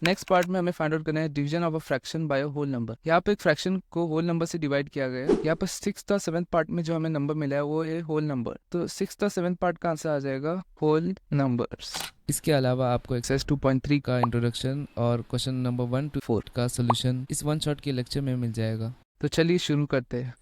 Next part में हमें find out करना है division of a fraction by a whole number. यहाँ पे एक फ्रैक्शन को होल नंबर से डिवाइड किया गया है। यहाँ पर 6th और 7th पार्ट में जो हमें नंबर मिला है वो है होल नंबर, तो 6th और 7th पार्ट का आंसर आ जाएगा होल नंबर्स। इसके अलावा आपको एक्सरसाइज 2.3 का इंट्रोडक्शन और क्वेश्चन नंबर 1 to 4 का सोल्यूशन इस वन शॉट के लेक्चर में मिल जाएगा। तो चलिए शुरू करते हैं।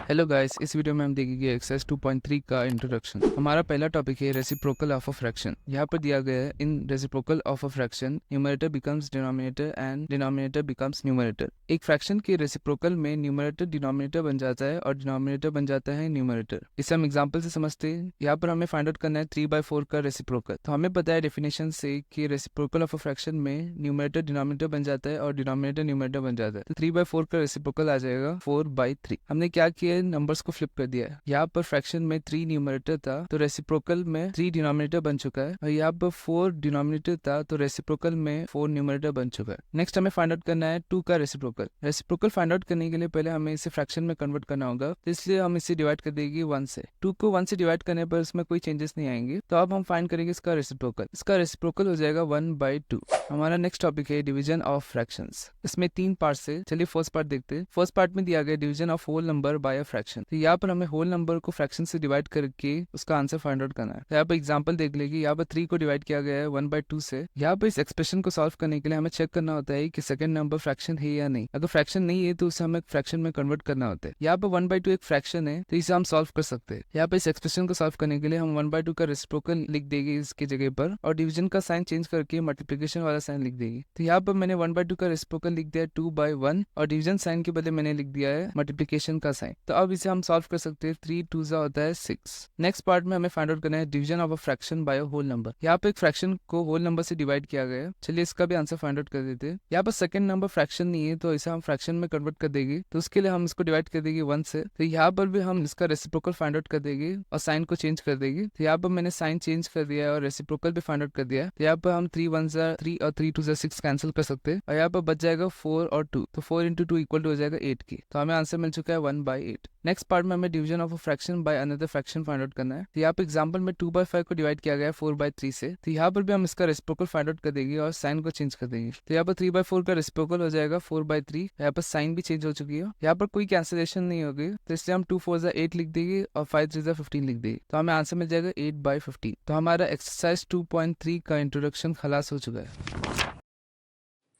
हेलो गाइस, इस वीडियो में हम देखेंगे एक्सरसाइज 2.3 का इंट्रोडक्शन। हमारा पहला टॉपिक है रेसिप्रोकल ऑफ अ फ्रैक्शन। यहाँ पर दिया गया है in reciprocal of a fraction numerator becomes denominator and denominator becomes numerator. एक फ्रैक्शन के रेसिप्रोकल में न्यूमरेटर डिनोमिनेटर बन जाता है और डिनोमिनेटर बन जाता है न्यूमरेटर। इसे हम एग्जाम्पल से समझते हैं। यहाँ पर हमें फाइंड आउट करना है 3/4 का रेसिप्रोकल। तो हमें पता है डेफिनेशन से कि रेसिप्रोकल ऑफ अ फ्रैक्शन में न्यूमरेटर डिनोमिनेटर बन जाता है और डिनोमिनेटर न्यूमरेटर बन जाता है। तो 3/4 का रेसिप्रोकल आ जाएगा 4/3। हमने क्या किया, नंबर्स को फ्लिप कर दिया है। यहाँ पर फ्रैक्शन में 3 न्यूमरेटर था तो रेसिप्रोकल में 3 डिनोमिनेटर बन चुका है, और यहाँ पर 4 डिनोमिनेटर था तो रेसिप्रोकल में 4 न्यूमरेटर बन चुका है। नेक्स्ट हमें फाइंड आउट करना है 2 का रेसिप्रोकल। रेसिप्रोकल फाइंड आउट करने के लिए पहले हमें इसे फ्रैक्शन में कन्वर्ट करना होगा, तो इसलिए हम इसे डिवाइड कर देंगे 1 से। 2 को 1 से डिवाइड करने पर इसमें कोई चेंजेस नहीं आएंगे, तो अब हम फाइंड करेंगे इसका रेसिप्रोकल। इसका रेसिप्रोकल हो जाएगा 1/2। हमारा नेक्स्ट टॉपिक है डिवीजन ऑफ फ्रैक्शंस। इसमें 3 पार्ट है। चलिए फर्स्ट पार्ट देखते हैं। फर्स्ट पार्ट में दिया गया division of whole number by a fraction. तो यहाँ पर हमें होल नंबर को फ्रैक्शन से डिवाइड करके उसका आंसर फाइंड आउट करना है। तो यहाँ पर एग्जांपल देख लेंगे। यहाँ पर 3 को डिवाइड किया गया है 1/2 से। यहाँ पर इस एक्सप्रेशन को सॉल्व करने के लिए हमें चेक करना होता है कि सेकंड नंबर फ्रैक्शन है या नहीं। अगर फ्रैक्शन नहीं है तो उसे हमें फ्रैक्शन में कन्वर्ट करना होता है। यहाँ पर 1/2 एक फ्रैक्शन है तो इसे हम सॉल्व कर सकते हैं। यहाँ पर इस एक्सप्रेशन को सॉल्व करने के लिए हम 1/2 का रेसिप्रोकल लिख देंगे इसकी जगह पर, और डिवीजन का साइन चेंज करके मल्टीप्लिकेशन वाला साइन लिख देंगे। तो यहाँ पर मैंने 1/2 का रेसिप्रोकल लिख दिया 2/1, और डिवीजन साइन के बदले मैंने लिख दिया है मल्टीप्लिकेशन का साइन। तो अब इसे हम सॉल्व कर सकते हैं। 3 2 होता है 6। नेक्स्ट पार्ट में हमें फाइंड आउट करना है division of a fraction by a whole number. यहाँ पे एक फ्रैक्शन को होल नंबर से डिवाइड किया गया है। चलिए इसका भी आंसर फाइंड आउट कर देते हैं। यहाँ पर सेकंड नंबर फ्रैक्शन नहीं है तो इसे हम फ्रैक्शन में कन्वर्ट कर देंगे, तो उसके लिए हम इसको डिवाइड कर देंगे 1 से। तो यहाँ पर भी हम इसका रेसिप्रोकल फाइंड आउट कर देंगे और साइन को चेंज कर देंगे। तो यहाँ पर मैंने साइन चेंज कर दिया है और रेसिप्रोकल भी फाइंड आउट कर दिया है। तो यहाँ पर हम 3 1 3 और 3 2 6 कैंसिल कर सकते हैं, और यहाँ पर बच जाएगा 4 और 2। तो 4 × 2 इक्वल टू हो जाएगा 8 की। तो हमें आंसर मिल चुका है 1/8। नेक्स्ट पार्ट में हमें division of a fraction by another fraction find out करना है। तो यहाँ पे एग्जांपल में 2/5 को डिवाइड किया गया है 4/3 से। तो यहाँ पर भी हम इसका रेसिप्रोकल फाइंड आउट कर देंगे और साइन को चेंज कर देंगे। तो यहाँ पर 3/4 का रेसिप्रोकल हो जाएगा 4/3। यहाँ पर साइन भी चेंज हो चुकी है। यहाँ पर कोई कैंसिलेशन नहीं होगी, तो इसलिए हम 2 4 8 लिख देंगे और 5 3 15 लिख देंगे। तो हमें आंसर मिल जाएगा 8/15। तो हमारा एक्सरसाइज 2.3 का इंट्रोडक्शन खलास हो चुका है।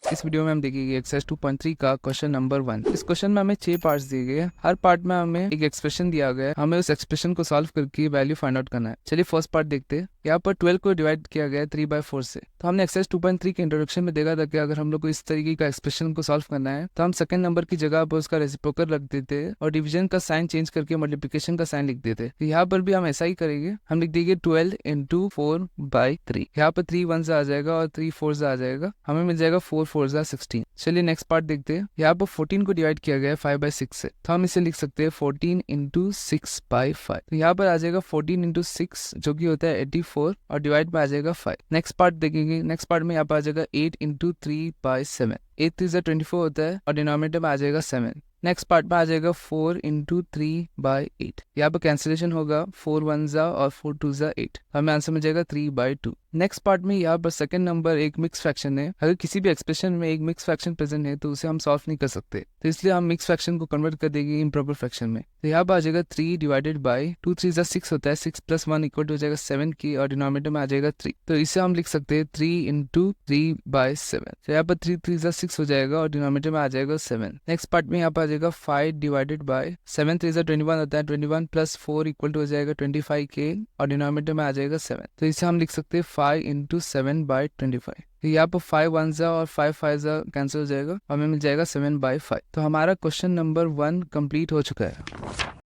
इस वीडियो में हम देखेंगे एक्सरसाइज 2.3 का क्वेश्चन नंबर 1। इस क्वेश्चन में हमें 6 पार्ट्स दिए गए हैं। हर पार्ट में हमें एक एक्सप्रेशन दिया गया है, हमें उस एक्सप्रेशन को सॉल्व करके वैल्यू फाइंड आउट करना है। चलिए फर्स्ट पार्ट देखते हैं। यहाँ पर 12 को डिवाइड किया गया है 3/4 से। तो हमने एक्सरसाइज 2.3 के इंट्रोडक्शन में देखा था कि अगर हम लोग को इस तरीके का एक्सप्रेशन को सॉल्व करना है तो हम सेकंड नंबर की जगह पर उसका रेसिप्रोकल रख देते हैं और डिवीजन का साइन चेंज करके मल्टीप्लिकेशन का साइन लिख देते हैं। तो यहाँ पर भी हम ऐसा ही करेंगे। हम लिख देंगे 12 × 4/3। यहाँ पर 3 1 आ जाएगा और 3 4 आ जाएगा। हमें मिल जाएगा 4 4 16। चलिए नेक्स्ट पार्ट देखते हैं। यहाँ पर 14 को डिवाइड किया गया है 5/6 से। तो हम इसे लिख सकते हैं 14 × 6/5। तो यहाँ पर आ जाएगा 14 × 6 जो कि होता है 84, और डिवाइड में आ जाएगा 5। नेक्स्ट पार्ट देखेंगे। नेक्स्ट पार्ट में यहाँ पर आ जाएगा 8 × 3/7। 8 3 24 होता है और डिनोमिनेटर में आ जाएगा 7। नेक्स्ट पार्ट में आ जाएगा 4 × 3/8। यहाँ पर कैंसिलेशन होगा 4 1 और 4 2 8। हमें आंसर मिल जाएगा 3/2। नेक्स्ट पार्ट में यहाँ पर सेकंड नंबर एक मिक्स फ्रैक्शन है। अगर किसी भी एक्सप्रेशन में एक मिक्स फ्रैक्शन प्रेजेंट है तो उसे हम सॉल्व नहीं कर सकते, तो इसलिए हम मिक्स फ्रैक्शन को कन्वर्ट कर देंगे इम्प्रॉपर फ्रैक्शन में। तो यहाँ पर आ जाएगा 3 डिवाइडेड बाई 2 3 6 होता है। 6 + 1 इक्वल टू हो जाएगा 7 की, और डिनोमिनेटर में आ जाएगा 3। तो इसे हम लिख सकते हैं 3 × 3/7। तो यहाँ पर 3 3 6 हो जाएगा और डिनोमिनेटर में आ जाएगा 7। नेक्स्ट पार्ट में यहाँ पर आ जाएगा 5 डिवाइडेड बाई 7 3 21 होता है। 21 + 4 इक्वल टू हो जाएगा 25 के, और डिनोमिनेटर में आ जाएगा 7। तो इसे हम लिख सकते हैं 5 × 7/25। तो यहाँ पर 5 1 और 5 5 कैंसिल हो जाएगा, हमें मिल जाएगा 7/5। तो हमारा क्वेश्चन नंबर 1 कंप्लीट हो चुका है।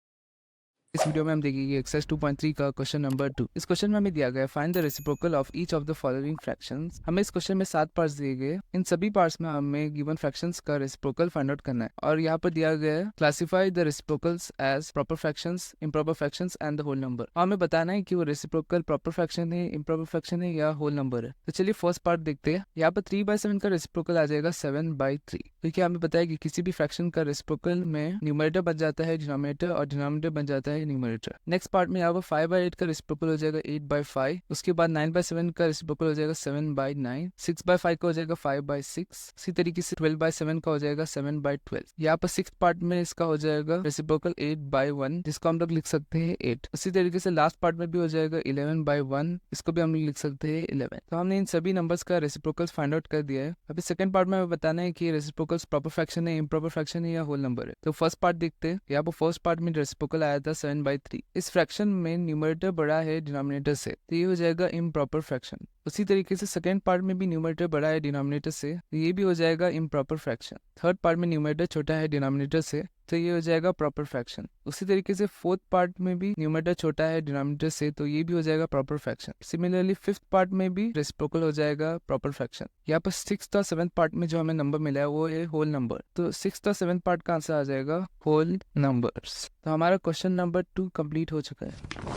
इस वीडियो में हम देखेंगे एक्सरसाइज 2.3 का क्वेश्चन नंबर 2। इस क्वेश्चन में हमें दिया गया है find the reciprocal of each of the following fractions. हमें इस क्वेश्चन में 7 पार्ट्स दिए गए। इन सभी पार्ट्स में हमें गिवन फ्रैक्शंस का रेसिप्रोकल फाइंड आउट करना है, और यहाँ पर दिया गया है classify the reciprocals as proper fractions, improper fractions and the whole number. हमें बताना है कि वो रेसिप्रोकल प्रॉपर फ्रैक्शन है, इम्प्रॉपर फ्रैक्शन है या होल नंबर है। तो चलिए फर्स्ट पार्ट देखते हैं। यहाँ पर 3/7 का रेसिप्रोकल आ जाएगा 7/3, क्योंकि हमें पता है कि किसी भी फ्रैक्शन का रेसिप्रोकल में न्यूमरेटर बन जाता है डिनोमिनेटर, और डिनोमिनेटर बन जाता है है न्यूमरेटर। नेक्स्ट पार्ट में यहाँ पर 5/8 का रेसिप्रोकल हो जाएगा 8/5, उसके बाद 9/7 का रेसिप्रोकल हो जाएगा 7/9, 6/5 का हो जाएगा 5/6, इसी तरीके से 12/7 का हो जाएगा 7/12। यहाँ पर 6 पार्ट में इसका हो जाएगा रेसिप्रोकल 8/1, जिसको हम लोग लिख सकते हैं 8। उसी तरीके से लास्ट पार्ट में भी हो जाएगा 11/1, इसको भी हम लोग लिख सकते हैं 11। तो हमने इन सभी नंबर्स का रेसिप्रोकल्स फाइंड आउट कर दिया है। अभी सेकंड पार्ट में हमें बताना है कि रेसिप्रोकल्स प्रॉपर फ्रैक्शन है, इम्प्रॉपर फ्रैक्शन है या होल नंबर है। तो फर्स्ट पार्ट देखते हैं। यहाँ पर फर्स्ट पार्ट में रेसिप्रोकल आया था 7/3। इस फ्रैक्शन में न्यूमरेटर बड़ा है डिनोमिनेटर से, तो ये हो जाएगा इम्प्रॉपर फ्रैक्शन। उसी तरीके से सेकंड पार्ट में भी न्यूमरेटर बड़ा है डिनोमिनेटर से, तो ये भी हो जाएगा इम्प्रॉपर फ्रैक्शन। थर्ड पार्ट में न्यूमरेटर छोटा है डिनोमिनेटर से, तो ये हो जाएगा प्रॉपर फ्रैक्शन। उसी तरीके से फोर्थ पार्ट में भी न्यूमरेटर छोटा है डिनोमिनेटर से, तो ये भी हो जाएगा proper fraction. Similarly fifth part में भी रेसिप्रोकल हो जाएगा प्रॉपर फ्रैक्शन। यहाँ पर सिक्स्थ और सेवंथ पार्ट में जो हमें नंबर मिला है वो है होल नंबर, तो सिक्स्थ और सेवंथ पार्ट का आंसर आ जाएगा होल नंबर्स। तो हमारा क्वेश्चन नंबर 2 कंप्लीट हो चुका है।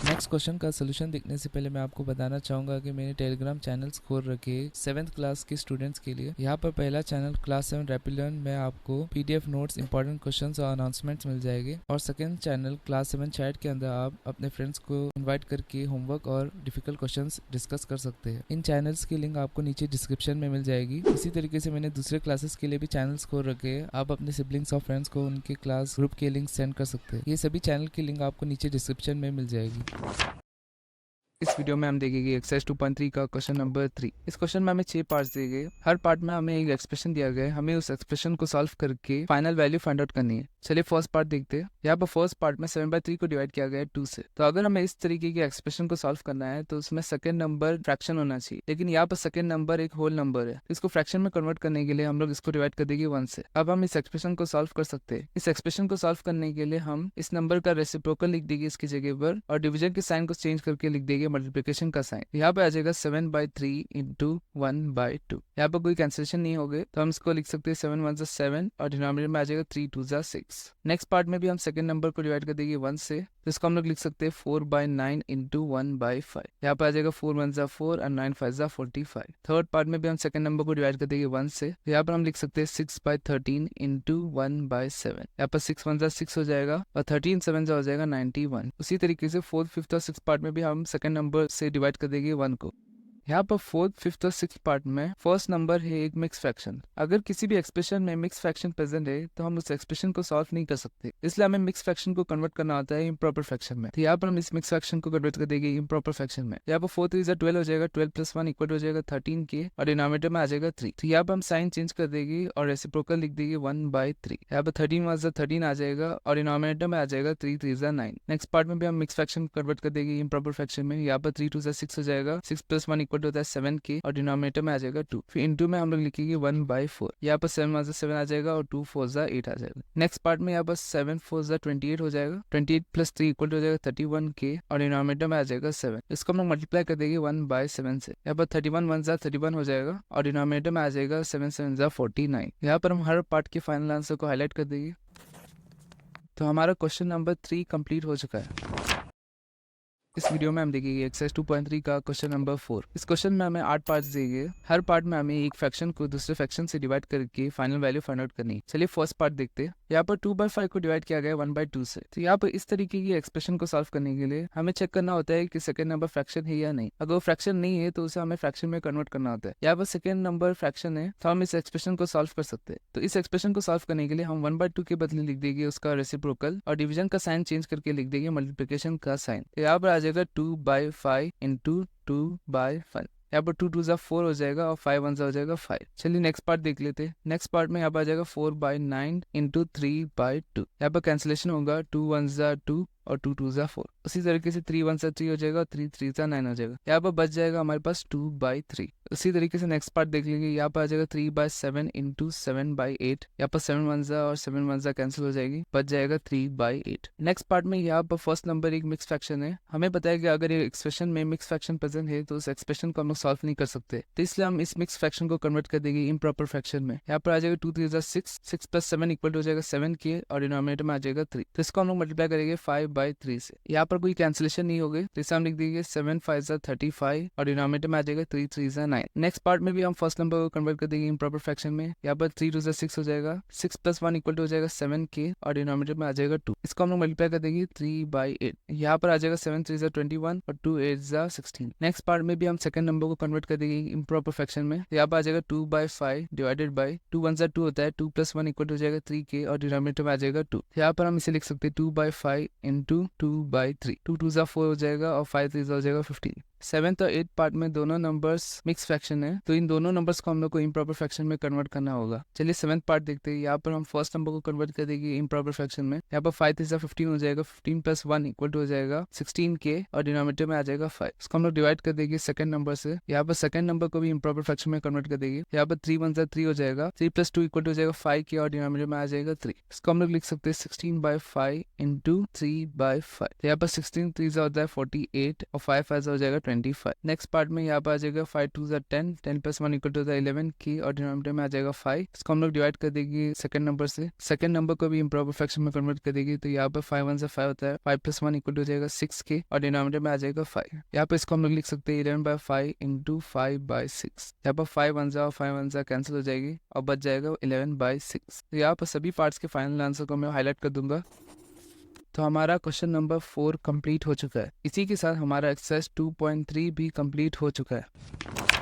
नेक्स्ट क्वेश्चन का सोल्यूशन देखने से पहले मैं आपको बताना चाहूंगा कि मैंने टेलीग्राम चैनल्स खोल रखे 7th क्लास के स्टूडेंट्स के लिए। यहाँ पर पहला चैनल क्लास 7 रैपिड लर्न में आपको पीडीएफ नोट्स, इंपॉर्टेंट क्वेश्चंस और अनाउंसमेंट्स मिल जाएंगे, और सेकंड चैनल क्लास 7 चैट के अंदर आप अपने फ्रेंड्स को इन्वाइट करके होमवर्क और डिफिकल्ट क्वेश्चंस डिस्कस कर सकते हैं। इन चैनल्स की लिंक आपको नीचे डिस्क्रिप्शन में मिल जाएगी। इसी तरीके से मैंने दूसरे क्लासेस के लिए भी चैनल्स खोल रखे हैं, आप अपने सिबलिंग्स और फ्रेंड्स को उनके क्लास ग्रुप के लिंक सेंड कर सकते हैं। ये सभी चैनल की लिंक आपको नीचे डिस्क्रिप्शन में मिल जाएगी। इस वीडियो में हम देखेंगे एक्सरसाइज 2.3 का क्वेश्चन नंबर 3। इस क्वेश्चन में हमें 6 पार्ट्स दिए गए, हर पार्ट में हमें एक एक्सप्रेशन दिया गया है, हमें उस एक्सप्रेशन को सॉल्व करके फाइनल वैल्यू फाइंड आउट करनी है। चलिए फर्स्ट पार्ट देखते हैं। यहाँ पर फर्स्ट पार्ट में 7/3 को डिवाइड किया गया है 2 से, तो अगर हमें इस तरीके के एक्सप्रेशन को सॉल्व करना है तो उसमें सेकंड नंबर फ्रैक्शन होना चाहिए, लेकिन यहाँ पर सेकंड नंबर एक होल नंबर है। इसको फ्रैक्शन में कन्वर्ट करने के लिए हम लोग इसको डिवाइड कर देंगे 1 से। अब हम इस एक्सप्रेशन को सॉल्व कर सकते हैं। इस एक्सप्रेशन को सॉल्व करने के लिए हम इस नंबर का रेसिप्रोकल लिख देंगे इसकी जगह पर, और डिवीजन के साइन को चेंज करके लिख देंगे मल्टीप्लिकेशन का साइन। यहाँ पे आ जाएगा 7/3 इंटू 1/2। यहाँ पर कोई कैंसिलेशन नहीं हो गए, तो हम इसको लिख सकते हैं 7 1 7 और डिनोमिनेटर में आ जाएगा 3 2 6। नेक्स्ट पार्ट में भी हम सेकंड नंबर को डिवाइड कर देंगे 1 से, तो इसको हम लोग लिख सकते हैं 4/9 इंटू 1/5। यहाँ पे आ जाएगा 4 1 4 और 9 5 45। थर्ड पार्ट में भी हम सेकंड नंबर को डिवाइड कर देंगे 1 से, तो यहाँ पर हम लिख सकते हैं 6/13 इंटू 1/7। यहाँ पर 6 1 6 हो जाएगा और 13 7 हो जाएगा 91। उसी तरीके से फोर्थ फिफ्थ और सिक्स पार्ट में भी हम सेकंड नंबर से डिवाइड कर देंगे 1 को। यहाँ पर फोर्थ फिफ्थ और सिक्स पार्ट में फर्स्ट नंबर है एक मिक्स फ्रैक्शन। अगर किसी भी एक्सप्रेशन में मिक्स फ्रैक्शन प्रेजेंट है तो हम उस एक्सप्रेशन को सॉल्व नहीं कर सकते, इसलिए हमें मिक्स फ्रैक्शन को कन्वर्ट करना होता है इम्प्रॉपर फ्रैक्शन में। तो यहाँ पर हम इस मिक्स फ्रैक्शन को कन्वर्ट कर देंगे इम्प्रॉपर फ्रैक्शन में। यहाँ पर 4 3 12 हो जाएगा, 12 + 1 इक्वल हो जाएगा 13 के, और डिनोमिनेटर में आ जाएगा 3। तो यहाँ पर हम साइन चेंज कर देंगे और रेसिप्रोकल लिख देंगे 1/3। यहाँ पर 13 1 13 आ जाएगा और डिनोमिनेटर में आ जाएगा 3 3 9। नेक्स्ट पार्ट में भी हम मिक्स फ्रैक्शन कन्वर्ट कर देंगे इम्प्रॉपर फ्रैक्शन में। यहाँ पर 3 2 6 हो जाएगा, 6 + 1 इक्वल होता है 7 के, और डिनोमिनेटर में आ जाएगा 2। फिर इनटू में हम लोग लिखेंगे 1/4। यहाँ पर 7 1 7 आ जाएगा और 2 4 8 आ जाएगा। नेक्स्ट पार्ट में यहाँ पर 7 4 28 हो जाएगा, 28 + 3 इक्वल हो जाएगा 31 के, और डिनोमिनेटर में आ जाएगा 7। इसको हम लोग मल्टीप्लाई कर देंगे 1/7 से। यहाँ पर 31 1 31 हो जाएगा और डिनोमिनेटर में आ जाएगा 7 7 49। यहाँ पर हम हर पार्ट के फाइनल आंसर को हाईलाइट कर देंगे। तो हमारा क्वेश्चन नंबर 3 कंप्लीट हो चुका है। इस वीडियो में हम देखेंगे एक्सरसाइज 2.3 का क्वेश्चन नंबर 4। इस क्वेश्चन में हमें 8 पार्ट्स दिए गए, हर पार्ट में हमें एक फ्रैक्शन को दूसरे फ्रैक्शन से डिवाइड करके फाइनल वैल्यू फाइंड आउट करनी है। चलिए फर्स्ट पार्ट देखते हैं। यहाँ पर 2/5 को डिवाइड किया गया है 1/2 से। तो यहाँ पर इस तरीके की एक्सप्रेशन को सॉल्व करने के लिए हमें चेक करना होता है कि सेकंड नंबर फ्रैक्शन है या नहीं। अगर वो फ्रैक्शन नहीं है तो उसे हमें फ्रैक्शन में कन्वर्ट करना होता है। यहाँ पर सेकंड नंबर फ्रैक्शन है, तो हम इस एक्सप्रेशन को सॉल्व कर सकते हैं। तो इस एक्सप्रेशन को सॉल्व करने के लिए हम 1/2 के बदले लिख देंगे उसका रेसिप्रोकल, और डिवीजन का साइन चेंज करके लिख देंगे मल्टीप्लिकेशन का साइन। तो यहाँ पर आ जाएगा 2/5 इंटू 2/5। यहाँ पर 2 2 4 हो जाएगा और 5 1 हो जाएगा 5। चलिए नेक्स्ट पार्ट देख लेते हैं। नेक्स्ट पार्ट में यहाँ पर आ जाएगा 4/9 इंटू 3/2। यहाँ पर कैंसिलेशन होगा, 2 1 2 और 2 2 4। उसी तरीके से 3 1 3 हो जाएगा और 3 3 9 हो जाएगा। यहाँ पर बच जाएगा हमारे पास 2/3। उसी तरीके से नेक्स्ट पार्ट देख लेंगे। यहाँ पर आ जाएगा 3/7 इंटू 7/8। यहाँ पर 7 1 और 7 1 कैंसिल हो जाएगी, बच जाएगा 3/8। नेक्स्ट पार्ट में यहाँ पर फर्स्ट नंबर एक मिक्स फ्रैक्शन है। हमें पता है कि अगर ये एक्सप्रेशन में मिक्स फ्रैक्शन प्रेजेंट है तो उस एक्सप्रेशन को हम लोग सॉल्व नहीं कर सकते, तो इसलिए हम इस मिक्स फ्रैक्शन को कन्वर्ट कर देंगे इम्प्रॉपर फ्रैक्शन में। यहाँ पर आ जाएगा 2 3 6, 6 + 7 इक्वल हो जाएगा 7 के, और डिनोमिनेटर में आ जाएगा 3। तो इसको हम लोग मल्टीप्लाई करेंगे बाई 3 से। यहाँ पर कोई कैंसिलेशन नहीं होगी, तो इसे हम लिख देंगे 7 5 35 और डिनोमिनेटर में आ जाएगा 3 3 9। नेक्स्ट पार्ट में भी हम फर्स्ट नंबर को कन्वर्ट कर देंगे इम्प्रॉपर फ्रैक्शन में। यहाँ पर 3 2 6 हो जाएगा, 6 + 1 इक्वल टू हो जाएगा 7k और डिनोमिनेटर में आ जाएगा 2। इसको हम लोग मल्टीप्लाई कर देंगे 3/8। यहाँ पर आ जाएगा 7 3 21 और 2 8 16। नेक्स्ट पार्ट में भी हम सेकंड नंबर को कन्वर्ट कर देंगे इम्प्रॉपर फ्रैक्शन में। यहाँ पर आ जाएगा 2/5 डिवाइडेड बाई 2 1 2 होता है, 2 + 1 इक्वल टू हो जाएगा 3k और डिनोमिनेटर में आ जाएगा 2। यहाँ पर हम इसे लिख सकते हैं 2/5 इंटू 2/3। 2 2 4 हो जाएगा और 5 3 हो जाएगा 15। 7th और 8th पार्ट में दोनों नंबर्स मिक्स फ्रैक्शन है, तो इन दोनों नंबर्स को हम लोग को इम्प्रॉपर फ्रैक्शन में कन्वर्ट करना होगा। चलिए 7th पार्ट देखते हैं। यहाँ पर हम फर्स्ट नंबर को कन्वर्ट कर देंगे इम्प्रॉपर फ्रैक्शन में। यहाँ पर 5 3 15 हो जाएगा, 15 + 1 इक्वल टू हो जाएगा 16k और डिनोमिनेटर में आ जाएगा 5। इसको हम लोग डिवाइड कर देंगे सेकंड नंबर से। यहाँ पर सेकंड नंबर को भी इम्प्रॉपर फ्रैक्शन में कन्वर्ट कर देंगे। यहाँ पर 3 1 3 हो जाएगा, 3 + 2 इक्वल टू हो जाएगा 5k और डिनोमिनेटर में आ जाएगा 3। इसको हम लोग लिख सकते हैं 16/5 इंटू 3/5। यहाँ पर 16 3 होता है 48 और 5 5 हो जाएगा 25। नेक्स्ट पार्ट में यहाँ पर आ जाएगा 5 2 10, 10 + 1 इक्वल टू 11k और डिनोमिनेटर में आ जाएगा 5। इसको हम लोग डिवाइड कर देंगे सेकंड नंबर से। सेकंड नंबर को भी इम्प्रॉपर फ्रैक्शन में कन्वर्ट कर देंगे, तो यहाँ पर 5 1 5 होता है, 5 + 1 इक्वल टू हो जाएगा 6k और डिनोमिनेटर में आ जाएगा 5। यहाँ पर इसको हम लोग लिख सकते हैं 11/5 इंटू 5/6। यहाँ पर 5 1 और 5 1 कैंसिल हो जाएगी और बच जाएगा 11/6। तो यहाँ पर सभी पार्ट्स के फाइनल आंसर को मैं हाईलाइट कर दूंगा। तो हमारा क्वेश्चन नंबर 4 कंप्लीट हो चुका है। इसी के साथ हमारा एक्सरसाइज 2.3 भी कंप्लीट हो चुका है।